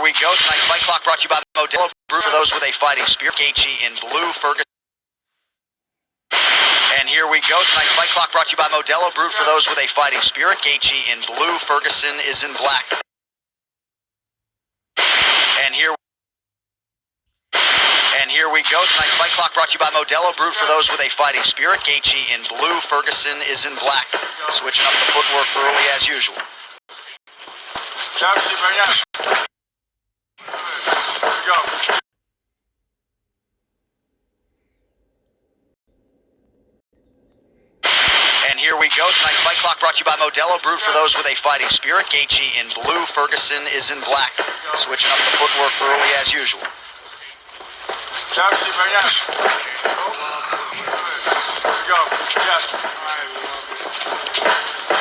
we go. Tonight's fight clock brought to you by Modelo Brew for those with a fighting spirit. Gaethje in blue, Ferguson. And here we go. Tonight's fight clock brought to you by Modelo Brew for those with a fighting spirit. Gaethje in blue, Ferguson is in black. And here we go. Tonight's fight clock brought to you by Modelo Brew for those with a fighting spirit. Gaethje in blue, Ferguson is in black. Switching up the footwork early as usual. And here we go. Tonight's fight clock brought to you by Modelo Brew for those with a fighting spirit. Gaethje in blue, Ferguson is in black. Switching up the footwork early as usual.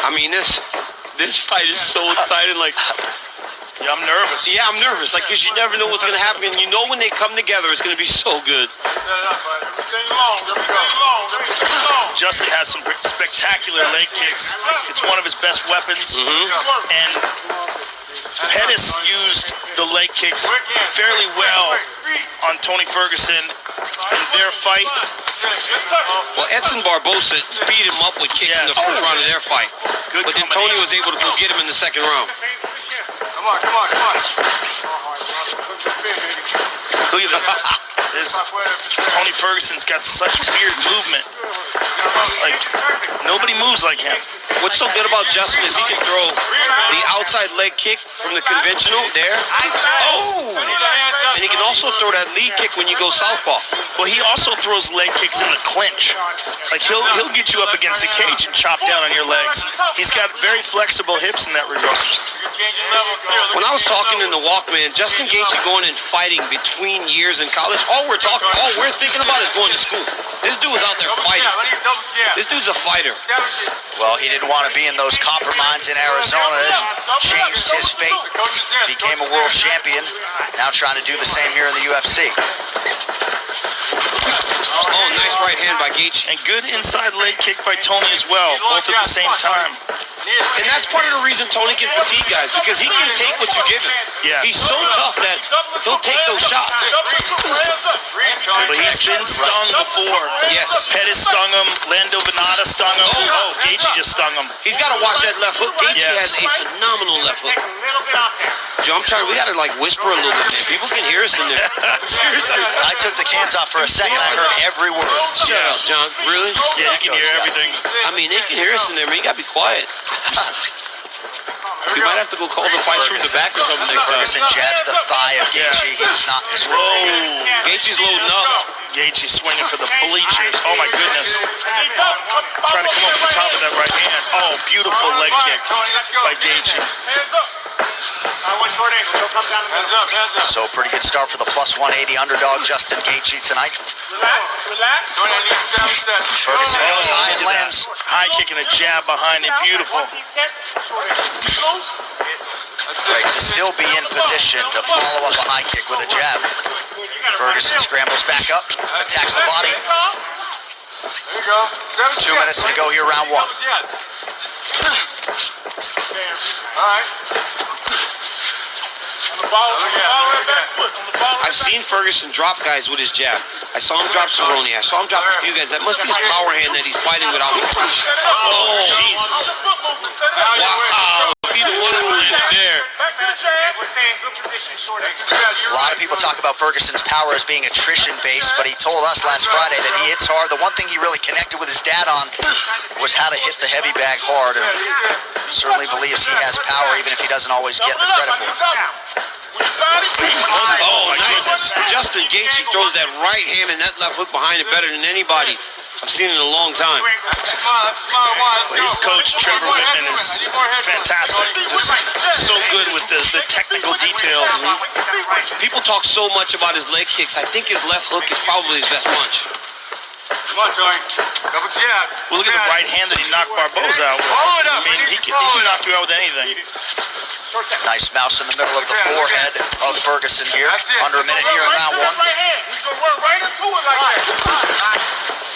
I mean, this fight is so exciting. Like, yeah, I'm nervous. Yeah, I'm nervous. Like, because you never know what's going to happen. And you know when they come together, it's going to be so good. Justin has some spectacular leg kicks. It's one of his best weapons. And Pettis used the leg kicks fairly well on Tony Ferguson in their fight. Well, Edson Barbosa beat him up with kicks in the first round of their fight. But then Tony was able to go get him in the second round. Come on. Look at this. Tony Ferguson's got such weird movement. Like, nobody moves like him. What's so good about Justin is he can throw the outside leg kick from the conventional there. Oh! And he can also throw that lead kick when you go southpaw. Well, he also throws leg kicks in the clinch. Like, he'll get you up against the cage and chop down on your legs. He's got very flexible hips in that regard. When I was talking in the Walkman, Justin Gaethje going and fighting between years in college, all we're thinking about is going to school. This dude is out there fighting. This dude's a fighter. Well, he didn't want to be in those copper mines in Arizona. Changed his fate. Became a world champion. Now trying to do the same here in the UFC. Oh, nice right hand by Gaethje. And good inside leg kick by Tony as well, both at the same time. And that's part of the reason Tony can fatigue guys, because he can take what you give him. Yeah. He's so tough that he'll take those shots. But he's been stung before. Yes. Pettis stung him. Lando Venata stung him. Oh, Gaethje just stung him. He's got to watch that left hook. Gaethje has a phenomenal left hook. Joe, we got to like whisper a little bit, man. People can hear us in there. Seriously. I took the cans off for a second. I heard every word. Shut up, John. Really? Yeah, you can hear everything. I mean, they can hear us in there, man. You got to be quiet. We might have to go call the fight from the back or something next time. Ferguson jabs the thigh of Gaethje. He does not discriminate. Whoa. Gaethje's loading up. Gaethje swinging for the bleachers. Oh, my goodness. Trying to come up with the top of that right hand. Oh, beautiful leg kick by Gaethje. So pretty good start for the plus 180 underdog Justin Gaethje tonight. Ferguson goes high and lands. High kick and a jab behind it. Beautiful. Right, to still be in position to follow up a high kick with a jab. Ferguson scrambles back up, attacks the body. 2 minutes to go here, round one. I've seen Ferguson drop guys with his jab. I saw him drop Cerrone. I saw him drop a few guys. That must be his power hand that he's fighting without. Oh, Jesus. Wow. Either one of them landed there. A lot of people talk about Ferguson's power as being attrition-based, but he told us last Friday that he hits hard. The one thing he really connected with his dad on was how to hit the heavy bag hard, and certainly believes he has power, even if he doesn't always get the credit for it. Oh, nice. Justin Gaethje throws that right hand and that left hook behind it better than anybody I've seen in a long time. His coach, Trevor Whitman, is fantastic. Just so good with the technical details. People talk so much about his leg kicks. I think his left hook is probably his best punch. Come on, Tony. Double jab. Well, look at the right hand that he knocked Barbosa out with. I mean, he can knock you out with anything. Nice mouse in the middle of the forehead of Ferguson here. Under a minute here in round one.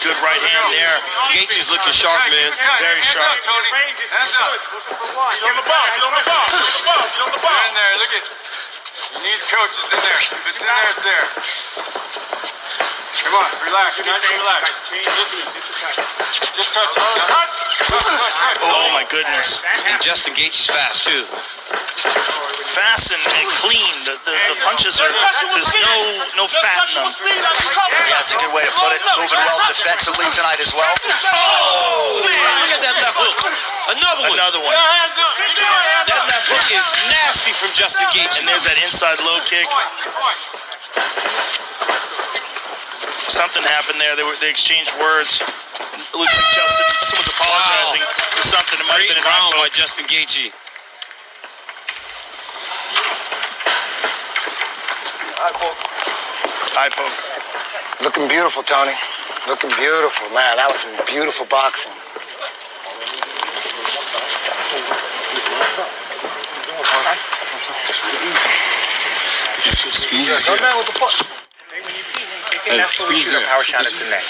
Good right hand there. Gaethje's looking sharp, man. Very sharp. Hands up. Get on the ball. Get on the ball. Get on the ball. Get on the ball. In there. Look at. You need coaches in there. If it's in there, it's there. Come on, relax. Nice and relax. Just touch it. Touch. Oh my goodness. And Justin Gaethje's fast too. Fast and clean. The punches are, there's no fat in them. Yeah, that's a good way to put it. Moving well defensively tonight as well. Oh man, look at that left hook. Another one. That left hook is nasty from Justin Gaethje. And there's that inside low kick. Something happened there. They exchanged words. It looks like someone's apologizing for something. It might have been an round eye by Justin Gaethje. eye poke. Looking beautiful, Tony. Looking beautiful, man. That was some beautiful boxing. When you see him kicking that foot, shoot a power shot at the neck.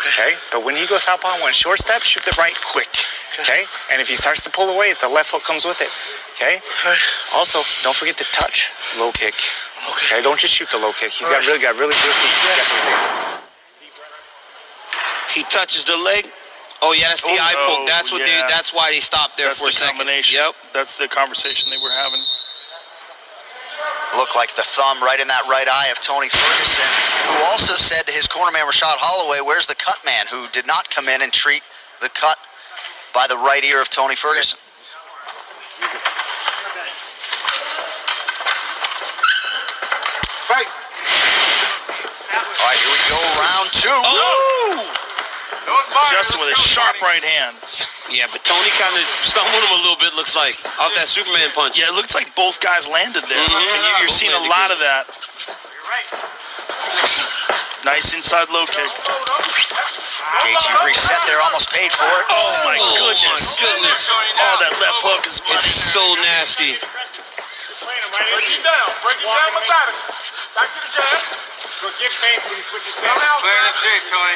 Okay? But when he goes southpaw and one short step, shoot the right quick. Okay? And if he starts to pull away, the left hook comes with it. Okay? Also, don't forget to touch low kick. Okay? Don't just shoot the low kick. He's got really good feet. He touches the leg. Oh yeah, that's the eye poke. That's what yeah. that's why they stopped there That's for a the second. combination. Yep. That's the conversation they were having. Looked like the thumb right in that right eye of Tony Ferguson, who also said to his cornerman Rashad Holloway, where's the cut man, who did not come in and treat the cut by the right ear of Tony Ferguson. Fight. All right, here we go, round two. Oh. Justin with a sharp right hand. Yeah, but Tony kind of stumbled him a little bit, looks like, off that Superman punch. Yeah, it looks like both guys landed there. And you're seeing a lot of that. Nice inside low kick. Gaethje reset there, almost paid for it. Oh my goodness. Oh, that left hook is It's so nasty. Break him down methodically. Back to the jab. Go get face when he switches down. Play in the shape, Tony.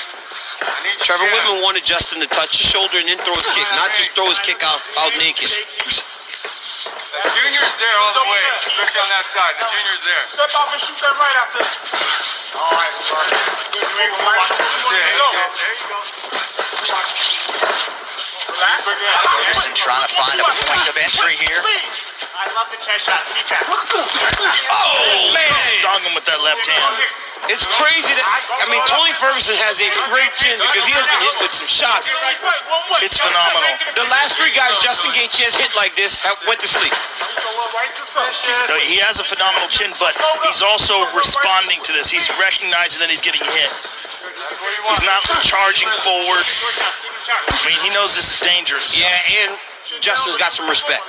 Trevor Whitman wanted Justin to touch his shoulder and then throw his kick, not just throw his kick out naked. The junior's there all the way, especially on that side. The junior's there. Step off and shoot that right after. All right, sorry. There you go. Ferguson trying to find a point of entry here. I love the chest shot. Keep that. Oh, man! stung him with that left hand. It's crazy that, Tony Ferguson has a great chin because he has been hit with some shots. It's phenomenal. The last three guys Justin Gaethje has hit like this went to sleep. No, he has a phenomenal chin, but he's also responding to this. He's recognizing that he's getting hit. He's not charging forward. He knows this is dangerous. Yeah, and Justin's got some respect.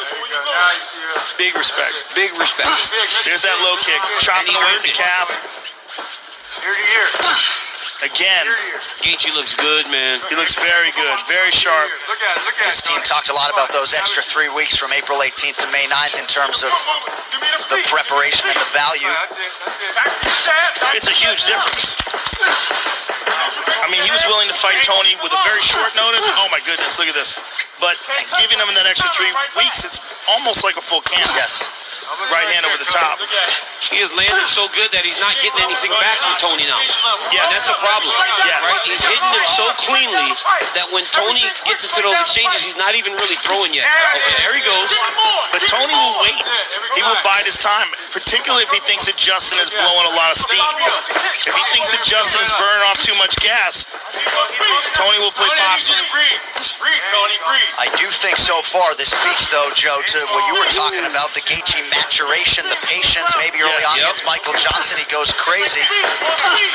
Big respect. Big respect. There's that low kick. Chopping away at the calf. Ear to ear. Again. Gaethje looks good, man. He looks very good. Very sharp. Look at it. This team talked a lot about those extra 3 weeks from April 18th to May 9th in terms of the preparation and the value. It's a huge difference. He was willing to fight Tony with a very short notice. Oh my goodness, look at this. But giving him that extra 3 weeks, it's almost like a full camp. Yes. Right hand over the top. He has landed so good that he's not getting anything back from Tony now. Yes. And that's the problem. Yes. Right? He's hitting him so cleanly that when Tony gets into those exchanges, he's not even really throwing yet. Okay, there he goes. But Tony will wait. He will bide his time, particularly if he thinks that Justin is blowing a lot of steam. If he thinks that Justin is burning off too much gas, Tony will play possum. Breathe, Tony, breathe. I do think so far this speaks, though, Joe, to what you were talking about, the Gaethje maturation, the patience, maybe early on against Michael Johnson. He goes crazy.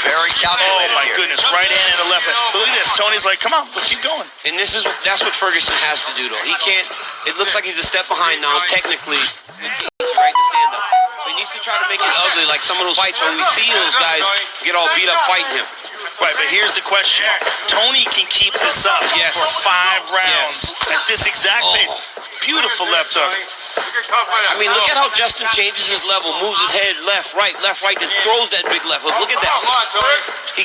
Very calculated. Oh, my here. goodness. Right hand and the left hand. Look at this. Tony's like, come on, let's keep going. And that's what Ferguson has to do, though. He can't, it looks like he's a step behind now, technically. Gaethje right to stand up. So he needs to try to make it ugly, like some of those fights when we see those guys get all beat up fighting him. Right, but here's the question. Tony can keep this up Yes. for 5 rounds at this exact pace. Beautiful left hook. I mean, look at how Justin changes his level, moves his head left, right, then throws that big left hook. Look at that.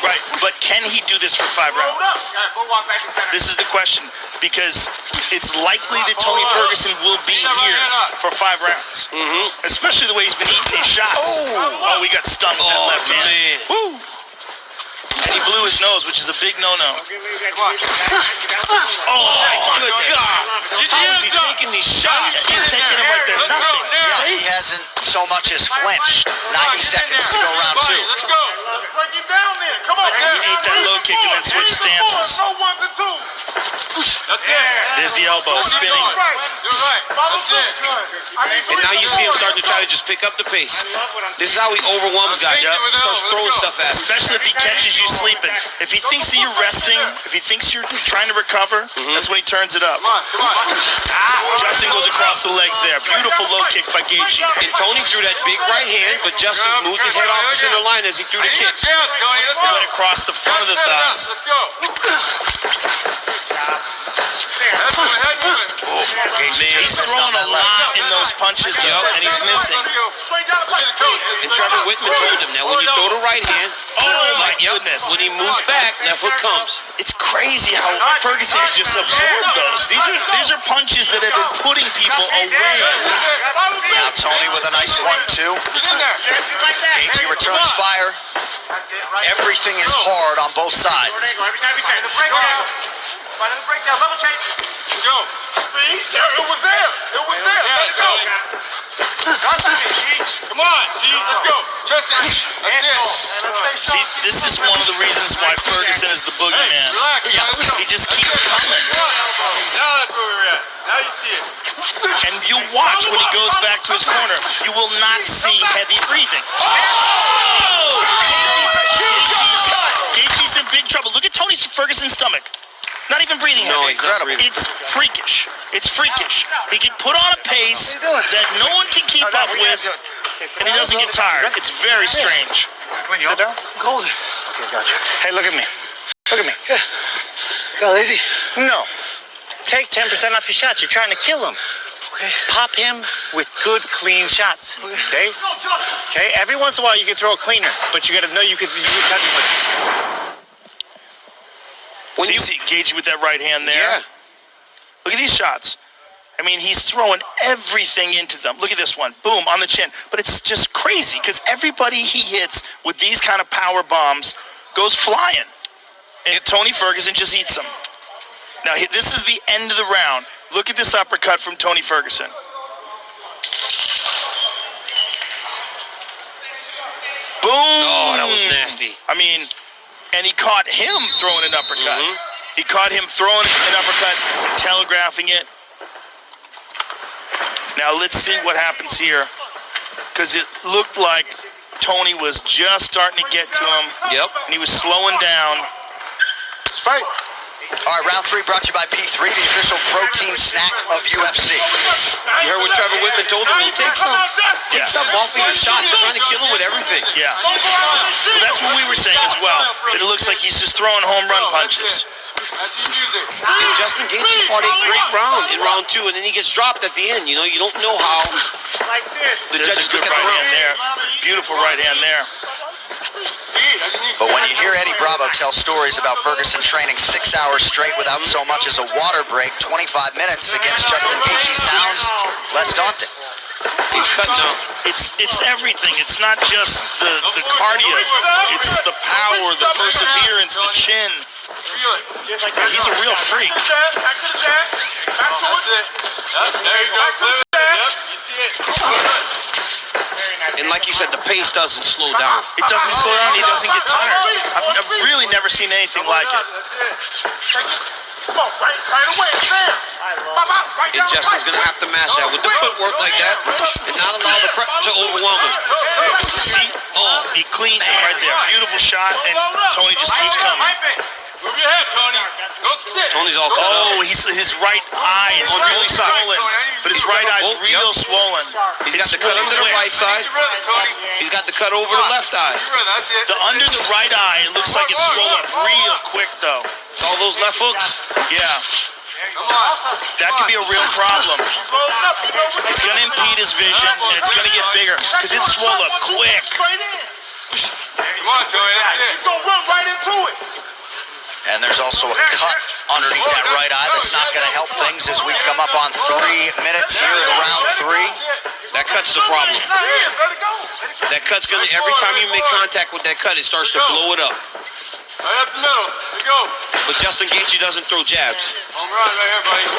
Right, but can he do this for 5 rounds? This is the question, because it's likely that Tony Ferguson will be here for 5 rounds. Especially the way he's been eating these shots. Oh, he got stunned with that left hand. Man. Woo! And he blew his nose, which is a big no-no. Oh, my goodness. How is he taking these shots? He's taking them like they're nothing. Yeah, he hasn't so much as flinched. 90 seconds to go round 2. Let's go. Let's break him down then. Come on. He ate that low kick and then switched stances. No ones and twos. That's it. There's the elbow spinning. You're right. That's it. And now you see him start to try to just pick up the pace. This is how he overwhelms guys. Yep. Starts throwing stuff at him. Especially if he catches you sleeping. If he thinks that you're resting, if he thinks you're trying to recover, that's when he turns it up. Come on. Justin goes across the legs there. Beautiful low kick by Gaethje. And Tony threw that big right hand, but Justin moved his head off the center line as he threw the kick. Let's Went across the front of the thighs. go. Head movement. Gaethje He's just missed throwing on a that left. lot in those punches, though, and he's missing. And Trevor Whitman told him that when you throw the right hand, Oh, my goodness. when he moves back, left hook comes. It's crazy how Ferguson has just absorbed those. These are punches that have been putting people away. Now Tony with a nice 1-2. Gaethje returns fire. Everything is hard on both sides. Go. Speed. It was there. It was there. Let's go. Come on, G. Let's go. Justin. That's it. See, this is one of the reasons why Ferguson is the boogeyman. Relax. He just keeps coming. Now that's where we're at. Now you see it. And you watch when he goes back to his corner, you will not see heavy breathing. Gaethje's in big trouble. Look at Tony Ferguson's stomach. Not even breathing No, heavy. he's not breathing. It's freakish. It's freakish. He can put on a pace that no one can keep up with, and he doesn't get tired. It's very strange. Sit down. Go. Okay, gotcha. Hey, look at me. Look at me. Got lazy. No. Take 10% off your shots. You're trying to kill him. Okay. Pop him with good, clean shots. Okay? Okay? Every once in a while you can throw a cleaner, but you gotta know you can touch him with it. When you see Gaethje with that right hand there. Yeah. Look at these shots. I mean, he's throwing everything into them. Look at this one. Boom, on the chin. But it's just crazy because everybody he hits with these kind of power bombs goes flying. And Tony Ferguson just eats them. Now, this is the end of the round. Look at this uppercut from Tony Ferguson. Boom! Oh, that was nasty. I mean, and he caught him throwing an uppercut. He caught him throwing an uppercut, telegraphing it. Now let's see what happens here, because it looked like Tony was just starting to get to him. Yep. And he was slowing down. Let's fight. All right, round 3 brought to you by P3, the official protein snack of UFC. You heard what Trevor Whitman told him? Take some off of your shots. You're trying to kill him with everything. Yeah. Well, that's what we were saying as well. That it looks like he's just throwing home run punches. That's your music. And Justin Gaethje fought a great round in round 2, and then he gets dropped at the end. You know, you don't know how the There's judges a good look at the right round. hand there. Beautiful right hand there. But when you hear Eddie Bravo tell stories about Ferguson training 6 hours straight without so much as a water break, 25 minutes against Justin Gaethje sounds less daunting. He's cutting out. It's everything. It's not just the cardio. It's the power, the perseverance, the chin. He's a real freak. Back to the jab. Back to it. There you go. Yep. You see it. And like you said, the pace doesn't slow down. It doesn't slow down. He doesn't get tired. I've really never seen anything like it. Come on, right away. It's there. And Justin's going to have to match that with the footwork like that and not allow the prep to overwhelm him. See? Oh, he cleaned it right there. Beautiful shot, and Tony just keeps coming. Move your head, Tony. Don't sit. Tony's all cut Oh, up. his right eye is On the really other side. swollen, but his right eye's both, real yep. swollen. He's got the cut under the right side. You're ready, Tony. He's got the cut over the left eye. You're ready. That's it. The under the right eye, it looks like it's swollen real quick though. It's all those left hooks. Yeah, Come on. that could be a real problem. He's rolling up. You know what It's gonna impede his vision, and it's gonna get bigger because it's swollen up quick. Straight in. Come on, Tony. That's it. He's gonna run right into it. And there's also a cut underneath that right eye that's not going to help things as we come up on 3 minutes here in round 3. That cut's the problem. Let it go. That cut's gonna, every time you make contact with that cut, it starts to blow it up. Right up the middle. There you go. But Justin Gaethje doesn't throw jabs. Home run right here, buddy.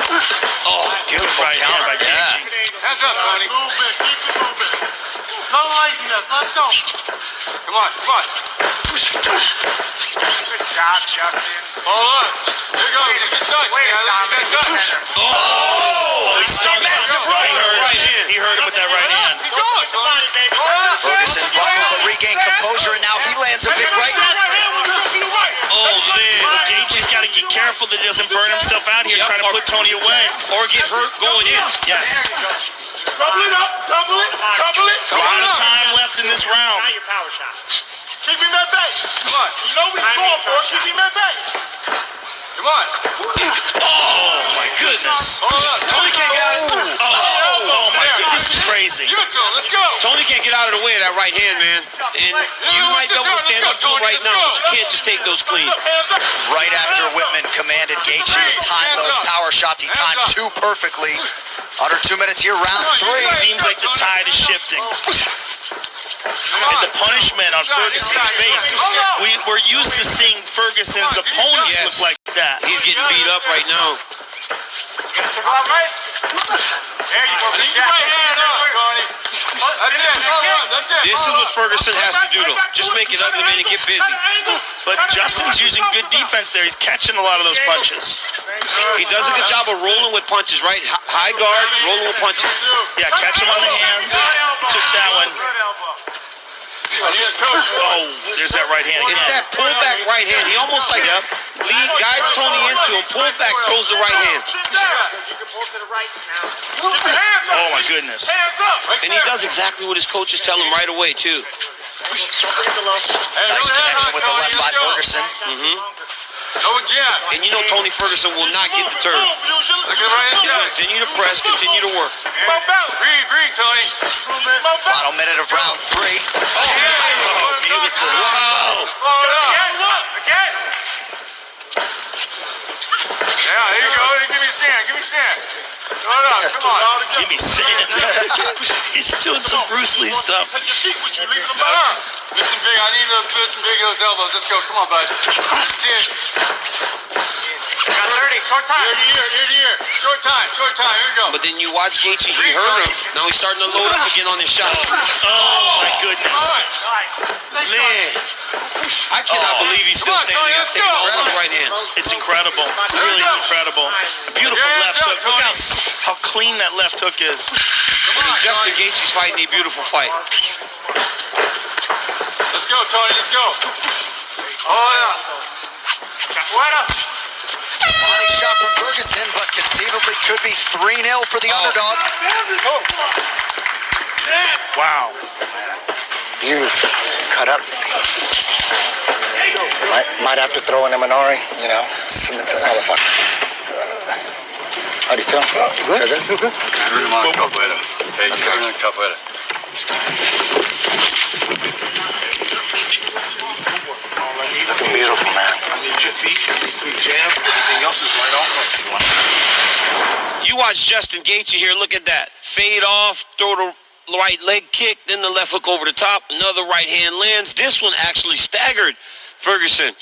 Oh, Beautiful Right hand counter. by Yeah. Gaethje. Hands up, Tony. Move it. Keep it moving. No laziness. Let's go. Come on, come on. Good job, Justin. Hold on. There you go. You get touched, man. You get touched. Oh, he's still massive right. Right hand. He hurt him with that right hand. Keep going, Tony. Ferguson buckled but regained composure, and now he lands a big right. Oh, man. Gaethje's got to be careful that he doesn't burn himself out here Yep, trying to put Tony away. Or get hurt going in. Yes. Double it up. Double it. Double it. A lot of time left in this round. Your power shot. Keep him at bay. Come on. You know what he's going for. Keep him at bay. Come on. Oh, my goodness. Hold up. Tony can't get out. Oh my goodness, this is crazy. Give it to him. Let's go. Tony can't get out of the way of that right hand, man. And you might be able to stand up to it right now, but you can't just take those clean. Right after Whitman commanded Gaethje to time those power shots, he timed 2 perfectly. Under 2 minutes here, round 3. Seems like the tide is shifting. And the punishment on Ferguson's face. We're used to seeing Ferguson's opponents Yes. look like that. He's getting beat up right now. There you go. Keep your right hand up, Tony. That's it. That's it. This is what Ferguson has to do, though. Just make it ugly, man, and get busy. But Justin's using good defense there. He's catching a lot of those punches. He does a good job of rolling with punches, right? High guard, rolling with punches. Yeah, catch him on the hands. Took that one. Oh, there's that right hand It's again. that pullback right hand. He almost like guides Tony into him, pull back, throws the right hand. Oh my goodness. And he does exactly what his coaches tell him right away, too. Nice connection with the left by Ferguson. No jab. And you know Tony Ferguson will not get deterred. Look at the right He's going hand. to continue to press, continue to work. Breathe, Tony. Final minute of round 3. Oh, beautiful. Wow. Hold up. Again. Yeah, there you go. Give me sand. Give me sand. Hold up. Come on. Give me sand. He's doing some Bruce Lee stuff. Listen big. I need to listen big of those elbows. Let's go. Come on, bud. That's it. Got 30. Short time. Ear to ear. Short time. Here we go. But then you watch Gaethje, he hurt him. Now he's starting to load up again on his shot. Oh my goodness. Man, I cannot believe he's still standing there taking all those right hands. It's incredible. It really is incredible. A beautiful left hook. Look how clean that left hook is. I mean, Justin Gaethje's fighting a beautiful fight. Let's go, Tony. Let's go. Oh, yeah. Body shot from Ferguson, but conceivably could be 3-0 for the underdog. Wow. Beautiful. Cut up. Might have to throw in a Minori, you know, submit this motherfucker. How do you feel? Feel good? Looking beautiful, man. You watch Justin Gaethje here. Look at that. Fade off, throw the right leg kick, then the left hook over the top. Another right hand lands. This one actually staggered Ferguson.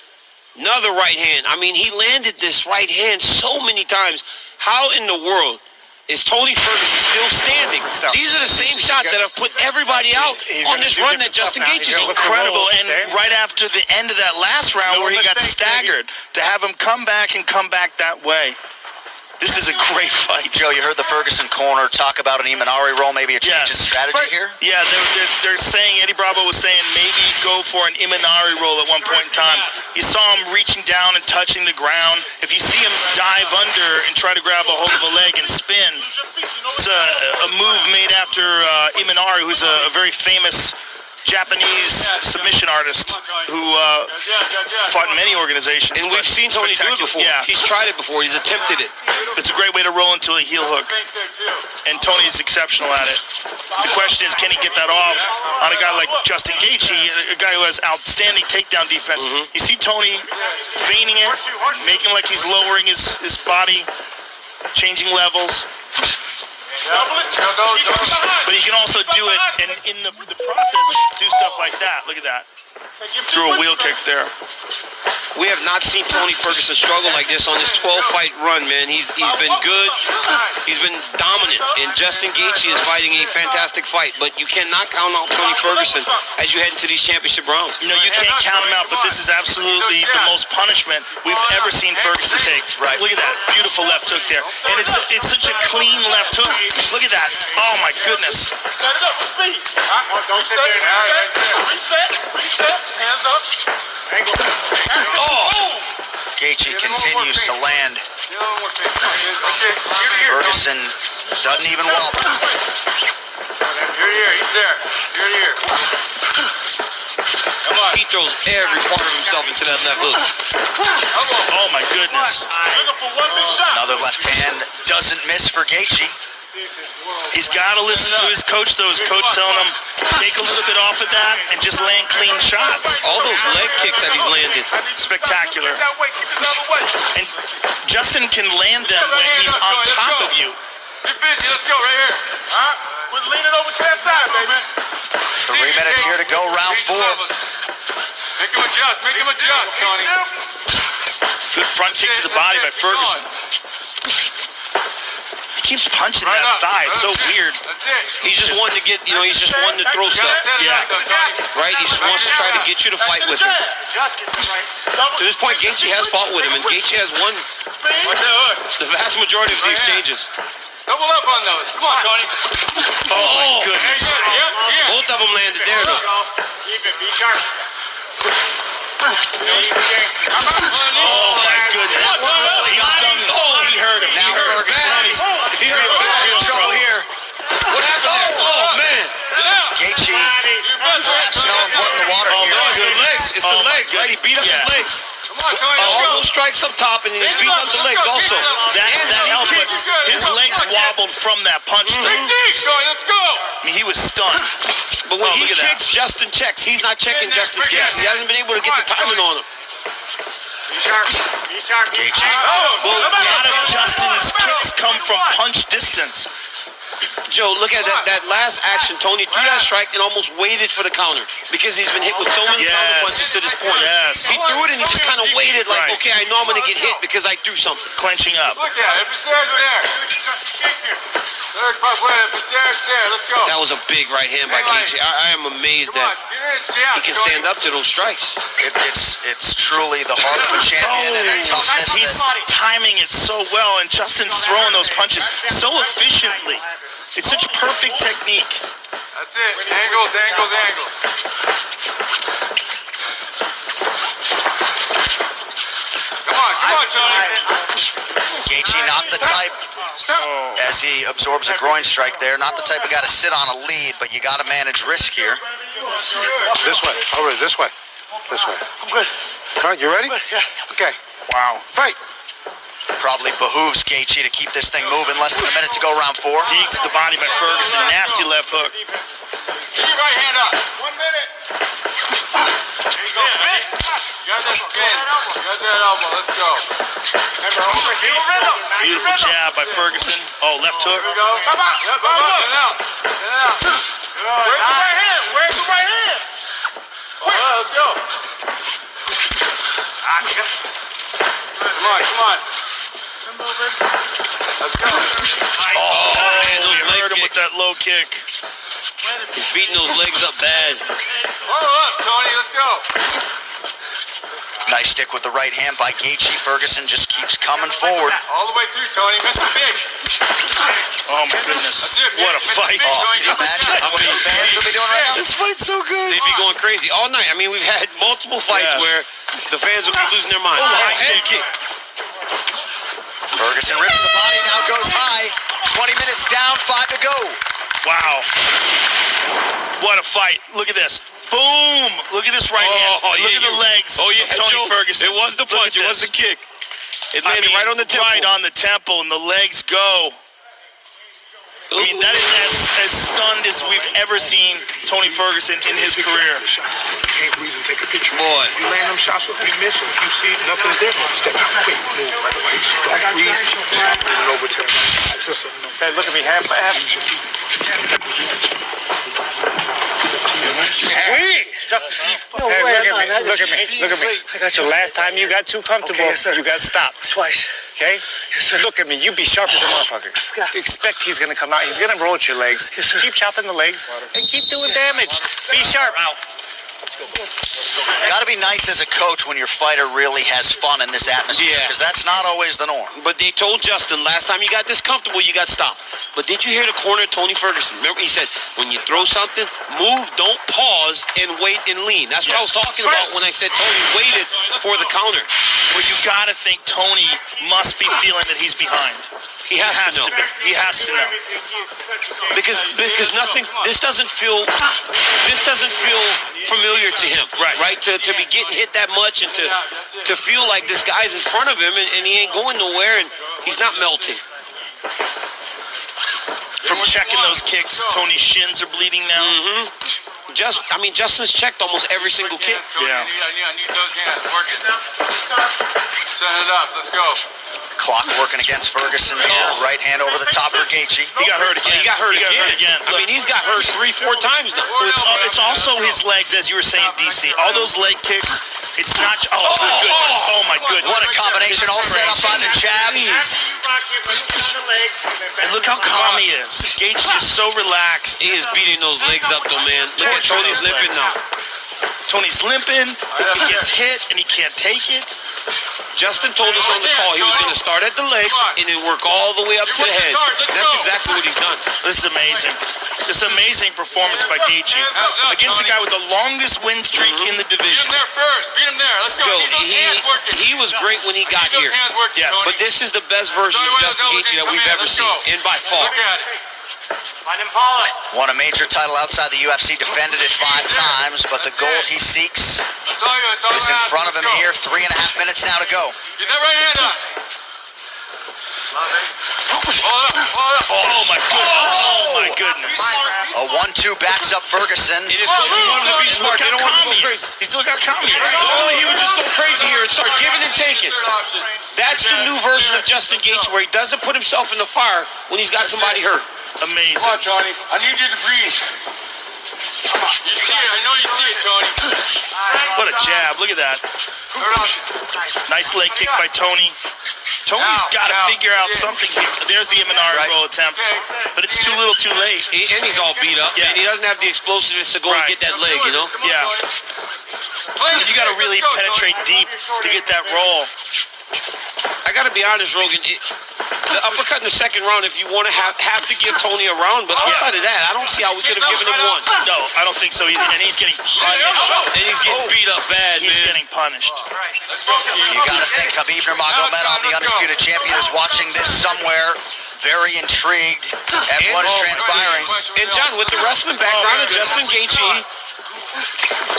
Another right hand. I mean, he landed this right hand so many times. How in the world is Tony Ferguson still standing? These are the same shots that have put everybody out on this run that Justin Gaethje's on. Incredible. And right after the end of that last round where he got staggered, to have him come back and come back that way. This is a great fight. Joe, you heard the Ferguson corner talk about an Imanari roll, maybe a change in strategy here? Yeah, they're saying, Eddie Bravo was saying maybe go for an Imanari roll at one point in time. You saw him reaching down and touching the ground. If you see him dive under and try to grab a hold of a leg and spin, it's a move made after Imanari, who's a very famous Japanese submission artist who fought in many organizations. And we've seen Tony do it before. Yeah. He's tried it before. He's attempted it. It's a great way to roll into a heel hook. And Tony's exceptional at it. The question is, can he get that off on a guy like Justin Gaethje, a guy who has outstanding takedown defense? You see Tony feigning it, making like he's lowering his body, changing levels. But he can also do it, and in the process, do stuff like that. Look at that. Threw a wheel kick there. We have not seen Tony Ferguson struggle like this on this 12-fight run, man. He's been good. He's been dominant. And Justin Gaethje is fighting a fantastic fight. But you cannot count out Tony Ferguson as you head into these championship rounds. You know, you can't count him out, but this is absolutely the most punishment we've ever seen Ferguson take. Right. Look at that. Beautiful left hook there. And it's such a clean left hook. Look at that. Oh, my goodness. Set it up for speed. Don't sit there. Reset. Hands up. Oh! Gaethje continues to land. Ferguson doesn't even wobble. You're here. He's there. You're here. Come on. He throws every part of himself into that left hook. Oh, my goodness. Looking for one big shot. Another left hand doesn't miss for Gaethje. He's got to listen to his coach, though. His coach telling him, take a little bit off of that and just land clean shots. All those leg kicks that he's landed. Spectacular. Keep that way. Keep it the other way. And Justin can land them when he's on top of you. Get busy. Let's go right here. We're leaning over to that side, baby. 3 minutes here to go, round 4. Make him adjust. Make him adjust, Tony. Good front kick to the body by Ferguson. He keeps punching that thigh. It's so weird. That's it. He's just wanting to get, he's just wanting to throw stuff. Yeah. Right? He just wants to try to get you to fight with him. To this point, Gaethje has fought with him, and Gaethje has won the vast majority of the exchanges. Double up on those. Come on, Tony. Oh, my goodness. Yep. Both of them landed there, though. Keep it. Be sharp. Oh, my goodness. He's done. Oh, he hurt him. Now Ferguson, He's real trouble here. What happened there? Oh, man. Gaethje perhaps smelling blood in the water Oh, here. No, it's the legs. It's the legs, right? He beat up his legs. Come on, Tony. All those strikes up top, and then he beat up the legs also. That And helped. he kicks. His legs wobbled from that punch, though. Big dig, Tony. Let's go. I mean, he was stunned. But when Oh, he look at that. kicks, Justin checks. He's not checking Justin's kicks. He hasn't been able to get the timing on him. Be sharp. Be sharp. Gaethje. Well, a lot of Justin's kicks come from punch distance. Joe, look at that last action. Tony threw that strike and almost waited for the counter because he's been hit with so many counter punches to this point. Yes. He threw it and he just kind of waited like, Right. okay, I know I'm going to get hit because I threw something. Clenching up. Look at it. If it's there, it's there. Third part, if it's there, it's there. Let's go. That was a big right hand by Gaethje. I am amazed Come on. that Get in his jab, he can Tony. stand up to those strikes. It's truly the heart of the champion and a toughness He's that timing it so well, and Justin's throwing those punches so efficiently. It's such perfect technique. That's it. Angles. Come on, Tony. Gaethje not the type, as he absorbs a groin strike there, not the type of guy to sit on a lead, but you got to manage risk here. This way. Over this way. This way. I'm good. All right, you ready? Yeah. Okay. Wow. Fight. Probably behooves Gaethje to keep this thing moving. Less than a minute to go, round 4. Dig to the body by Ferguson. Nasty left hook. Get your right hand up. 1 minute. There you go, man. Got that spin. Got that elbow. Let's go. Remember, over heel rhythm. Beautiful jab by Ferguson. Oh, left hook. Here we go. Come on. Yep, out. Where's the right hand? Where's the right hand? All right, let's go. Come on. Let's go. Oh, man, those You leg hurt him with kicks. that low kick. He's beating those legs up bad. Hold up, Tony. Let's go. Nice stick with the right hand by Gaethje. Ferguson just keeps coming forward. All the way through, Tony. Mr. Big. Oh my goodness. That's it, man. What a fight. Oh, can you imagine what the fans will be doing right now? This fight's so good. They'd be going crazy all night. I mean, we've had multiple fights where the fans will be losing their mind. Head kick. Ferguson rips the body, now goes high. 20 minutes down, 5 to go. Wow. What a fight. Look at this. Boom. Look at this right hand. Look at the legs Oh, yeah, of Tony Joe. Ferguson. It was the punch. It was the kick. It landed right on the temple. Right on the temple, and the legs go. I mean, that is as stunned as we've ever seen Tony Ferguson in his career. Can't breathe and take a picture. Boy. You land them shots, if you miss them, you see nothing's there. Step out quick, move right away. Don't freeze. Get it over to the right side. Hey, look at me, half. Look at me. The last time you got too comfortable, you got stopped. Twice. Okay? Yes, sir. Look at me. You be sharp as a motherfucker. Expect he's gonna come out. He's gonna roll at your legs. Yes, sir. Keep chopping the legs and keep doing damage. Be sharp. Out. Gotta be nice as a coach when your fighter really has fun in this atmosphere, Yeah. because that's not always the norm. But they told Justin last time you got this comfortable, you got stopped. But did you hear the corner, Tony Ferguson? Remember he said, when you throw something, move, don't pause, and wait and lean. That's what I was talking about when I said Tony waited for the counter. Well, you gotta think Tony must be feeling that he's behind. He has to know. be. He has to know. Because nothing, this doesn't feel familiar to him. Right? To be getting hit that much and to feel like this guy's in front of him and he ain't going nowhere and he's not melting. From checking those kicks, Tony's shins are bleeding now. Justin's checked almost every single kick. Yeah. I need those hands working. Set it up. Let's go. Clock working against Ferguson here. Right hand over the top for Gaethje. He got hurt again. He got hurt again. I mean, he's got hurt 3-4 times now. It's also his legs, as you were saying, DC. All those leg kicks, it's not... Oh, my goodness. Oh, my goodness. What a combination, all set up by the jab. And look how calm he is. Gaethje is so relaxed. He is beating those legs up, though, man. Look at Tony's limping now. Tony's limping. He gets hit, and he can't take it. Justin told us on the call he was going to start at the legs and then work all the way up to the head. And that's exactly what he's done. This is amazing. This amazing performance by Gaethje against the guy with the longest win streak in the Beat division. him there first. Beat him there. Let's go. Joe, Need those hands working. he was great when he got Need those here. hands working, Yes. Tony. But this is the best version of Justin Gaethje that we've ever seen, and by far. Look at it. Won a major title outside the UFC, defended it 5 times, but the gold he seeks That's all you. That's all is in I'm front of him asking. here. 3.5 minutes now to go. Get that right hand up. Oh, my goodness. Oh, my goodness. A 1-2 backs up Ferguson. It is going to be one of the be smart. They don't want to go crazy. He's look how calm he is. Normally he would just go crazy here and start giving and taking. That's the new version of Justin Gaethje, where he doesn't put himself in the fire when he's got somebody hurt. Amazing. Come on, Tony. I need you to breathe. Come on. You see it. I know you see it, Tony. What a jab. Look at that. Nice leg kick by Tony. Tony's got to figure out something here. There's the Imanari roll attempt. But it's too little too late. And he's all beat up. Yes. And he doesn't have the explosiveness to go and get that leg, you know? Yeah. You got to really penetrate deep to get that roll. I got to be honest, Rogan. The uppercut in the second round, if you want to have to give Tony a round, but outside of that, I don't see how we could have given him one. No, I don't think so either. And he's getting punished. And he's getting beat up bad, He's man. getting punished. You gotta think Khabib Nurmagomedov, the undisputed champion, is watching this somewhere, very intrigued at what is transpiring. And John, with the wrestling background of Justin Gaethje,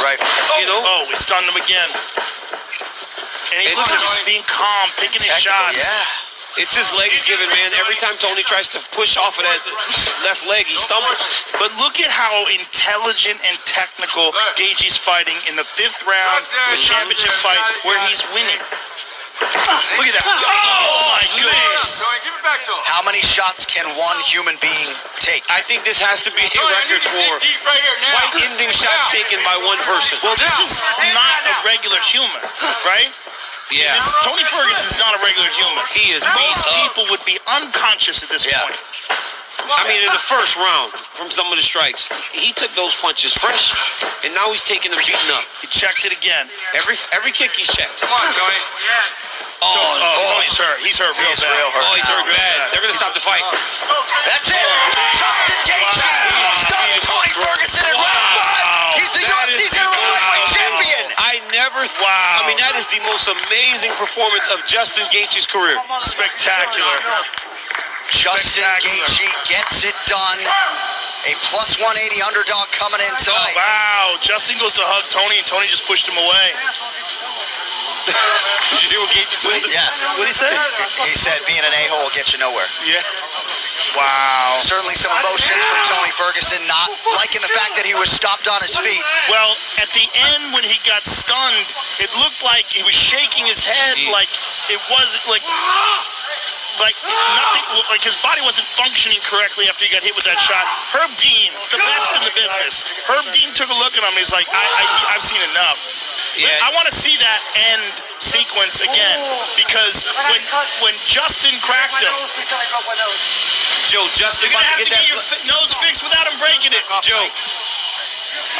Right. you know, Oh, we stunned him again. And he looked like he's being calm, picking his Technical, shots. yeah. it's his legs given, man. Every time Tony tries to push off of that left leg, he stumbles. But look at how intelligent and technical Gaethje's fighting in the 5th round, the championship fight, where he's winning. Look at that. Oh, my goodness. Tony, give it back to him. How many shots can one human being take? I think this has to be a Tony, I need record you to for dig deep right here now. fight-ending shots taken by one person. Well, this is not a regular human, right? Yeah, Tony Ferguson is not a regular human. he is Most beat up. people would be unconscious at this Yeah. point. I mean, in the first round, from some of the strikes, he took those punches fresh, and now he's taking them beaten up. He checked it again. Every kick he's checked. Come on, Tony. Tony's hurt. He's hurt real bad. real hurt. Oh, he's hurt bad. They're going to stop the fight. That's it. Justin Gaethje stops Tony Ferguson in round 5. He's the UFC's interim lightweight champion. I never. Wow. I mean, that is the most amazing performance of Justin Gaethje's career. Spectacular. Justin Gaethje gets it done. A plus 180 underdog coming in tonight. Wow. Justin goes to hug Tony, and Tony just pushed him away. Did you hear what Gaethje told him? Yeah. What did he say? He said being an a-hole gets you nowhere. Yeah. Wow. Certainly some emotions from Tony Ferguson, not liking the fact that he was stopped on his feet. Well, at the end when he got stunned, it looked like he was shaking his head, Jeez. like it wasn't like nothing, like his body wasn't functioning correctly after he got hit with that shot. Herb Dean, the best in the business. Herb Dean took a look at him. He's like, I've seen enough. Yeah. I want to see that end sequence again, because when Justin cracked him, Joe, Justin you're about gonna have to to get get that. your nose fixed without him breaking it. Joe.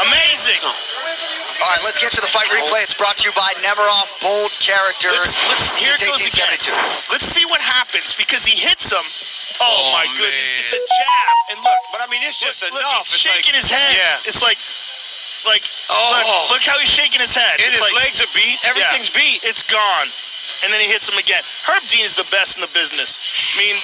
Amazing. All right, let's get to the fight replay. It's brought to you by Nemiroff, bold character Here since it goes again. 1872. Let's see what happens, because he hits him. Oh my goodness, man. it's a jab. And look, But I mean, it's just look, enough. he's It's shaking like, his head. Yeah. It's like, Oh. look how he's shaking his head. And It's his like, legs are beat. Everything's beat. It's gone. And then he hits him again. Herb Dean is the best in the business. I mean,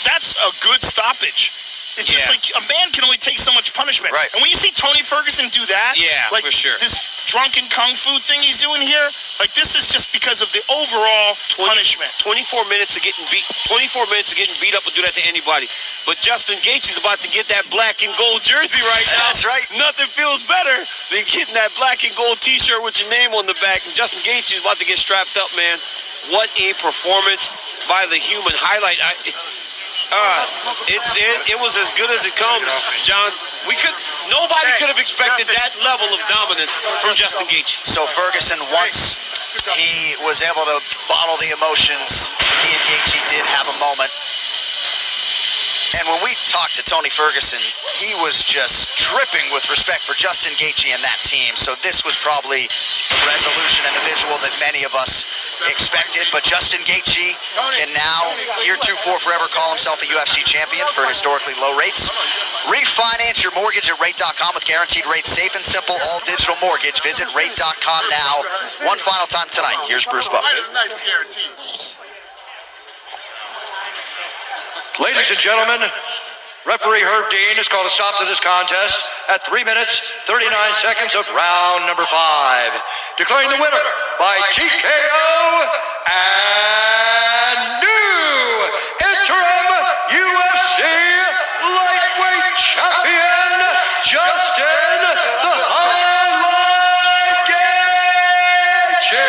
that's a good stoppage. It's just Yeah. like a man can only take so much punishment. Right. And when you see Tony Ferguson do that, Yeah, like for sure. this drunken kung fu thing he's doing here, like this is just because of the overall punishment. 24 minutes of getting beat. 24 minutes of getting beat up would do that to anybody. But Justin Gaethje's about to get that black and gold jersey right now. That's right. Nothing feels better than getting that black and gold T-shirt with your name on the back. And Justin Gaethje's about to get strapped up, man. What a performance by the human. Highlight. It was as good as it comes, John. Nobody could have expected that level of dominance from Justin Gaethje. So Ferguson, once he was able to bottle the emotions, he and Gaethje did have a moment. And when we talked to Tony Ferguson, he was just dripping with respect for Justin Gaethje and that team. So this was probably the resolution and the visual that many of us expected. But Justin Gaethje can now, heretofore forever, call himself a UFC champion for historically low rates. Refinance your mortgage at rate.com with guaranteed rates, safe and simple, all digital mortgage. Visit rate.com now. One final time tonight. Here's Bruce Buffer. Ladies and gentlemen, referee Herb Dean has called a stop to this contest at 3 minutes, 39 seconds of round number 5. Declaring the winner by TKO and new interim UFC lightweight champion, Justin the Highlight Gaethje.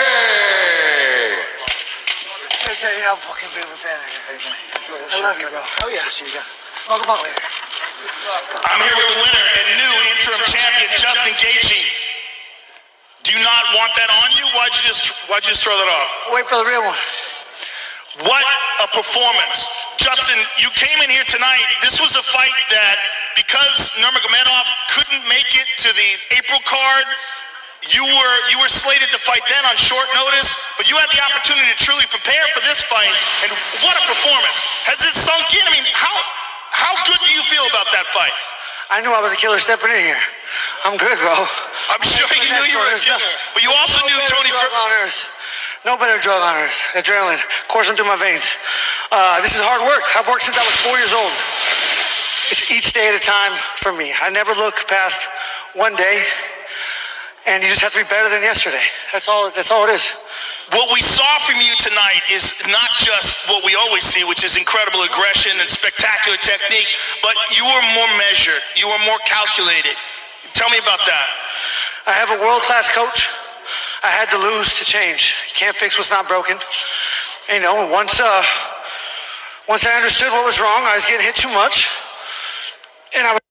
I tell you, I'm fucking big of a fan of you, man. I love you, bro. Oh, yeah. See you again. Smoke a blunt later. I'm here with the winner and new interim champion, Justin Gaethje. Do you not want that on you? Why'd you just throw that off? Wait for the real one. What a performance. Justin, you came in here tonight. This was a fight that, because Nurmagomedov couldn't make it to the April card, you were slated to fight then on short notice, but you had the opportunity to truly prepare for this fight, and what a performance. Has it sunk in? I mean, how good do you feel about that fight? I knew I was a killer stepping in here. I'm good, bro. I'm sure you knew you were a killer, but you also knew Tony on earth. No better drug on earth. Adrenaline coursing through my veins. This is hard work. I've worked since I was 4 years old. It's each day at a time for me. I never look past one day, and you just have to be better than yesterday. That's all it is. What we saw from you tonight is not just what we always see, which is incredible aggression and spectacular technique, but you were more measured. You were more calculated. Tell me about that. I have a world-class coach. I had to lose to change. You can't fix what's not broken. And, you know, once I understood what was wrong, I was getting hit too much, and I was